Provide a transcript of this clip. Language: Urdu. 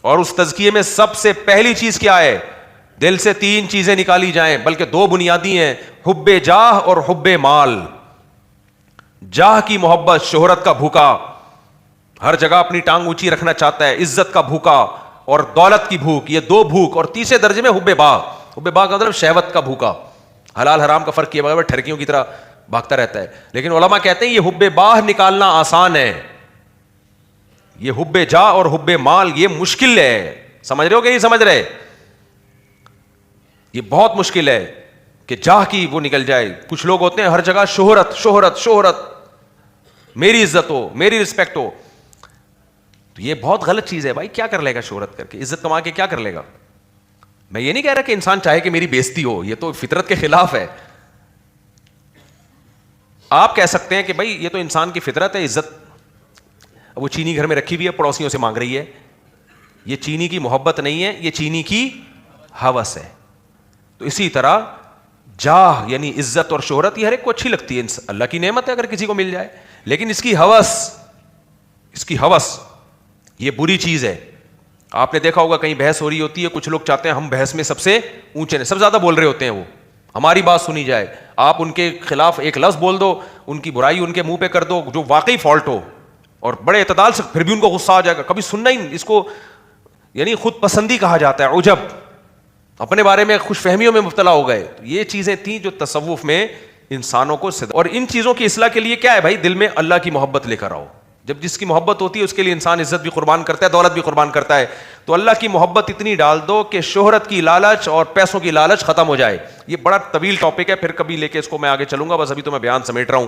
اور اس تزکیے میں سب سے پہلی چیز کیا ہے؟ دل سے 3 چیزیں نکالی جائیں، بلکہ 2 بنیادی ہیں، حب جاہ اور حب مال. جاہ کی محبت، شہرت کا بھوکا، ہر جگہ اپنی ٹانگ اونچی رکھنا چاہتا ہے، عزت کا بھوکا اور دولت کی بھوک، یہ 2 بھوک. اور تیسرے درجے میں حب باغ. حب باغ کا مطلب شہوت کا بھوکا، حلال حرام کا فرق کیے بغیر ٹھرکیوں کی طرح بھاگتا رہتا ہے. لیکن علماء کہتے ہیں یہ حب باغ نکالنا آسان ہے، یہ حب جاہ اور حب مال یہ مشکل ہے. سمجھ رہے ہو کہ نہیں سمجھ رہے؟ یہ بہت مشکل ہے کہ جاہ کی وہ نکل جائے. کچھ لوگ ہوتے ہیں ہر جگہ شہرت شہرت شہرت، میری عزت ہو، میری رسپیکٹ ہو. تو یہ بہت غلط چیز ہے بھائی. کیا کر لے گا شہرت کر کے، عزت کما کے کیا کر لے گا؟ میں یہ نہیں کہہ رہا کہ انسان چاہے کہ میری بےزتی ہو، یہ تو فطرت کے خلاف ہے. آپ کہہ سکتے ہیں کہ بھائی یہ تو انسان کی فطرت ہے، عزت. وہ چینی گھر میں رکھی ہوئی ہے، پڑوسیوں سے مانگ رہی ہے. یہ چینی کی محبت نہیں ہے، یہ چینی کی ہوس ہے. تو اسی طرح جاہ یعنی عزت اور شہرت یہ ہر ایک کو اچھی لگتی ہے، اللہ کی نعمت ہے اگر کسی کو مل جائے. لیکن اس کی ہوس یہ بری چیز ہے. آپ نے دیکھا ہوگا کہیں بحث ہو رہی ہوتی ہے، کچھ لوگ چاہتے ہیں ہم بحث میں سب سے اونچے نے، سب زیادہ بول رہے ہوتے ہیں، وہ ہماری بات سنی جائے. آپ ان کے خلاف ایک لفظ بول دو، ان کی برائی ان کے منہ پہ کر دو جو واقعی فالٹ ہو، اور بڑے اعتدال سے، پھر بھی ان کو غصہ آ جائے گا. کبھی سننا ہی نہیں. اس کو یعنی خود پسندی کہا جاتا ہے، عجب، اپنے بارے میں خوش فہمیوں میں مبتلا ہو گئے. یہ چیزیں تھیں جو تصوف میں انسانوں کو اور ان چیزوں کی اصلاح کے لیے کیا ہے بھائی؟ دل میں اللہ کی محبت لے کر آؤ. جب جس کی محبت ہوتی ہے اس کے لیے انسان عزت بھی قربان کرتا ہے، دولت بھی قربان کرتا ہے. تو اللہ کی محبت اتنی ڈال دو کہ شہرت کی لالچ اور پیسوں کی لالچ ختم ہو جائے. یہ بڑا طویل ٹاپک ہے، پھر کبھی لے کے اس کو میں آگے چلوں گا، بس ابھی تو میں بیان سمیٹ رہا ہوں.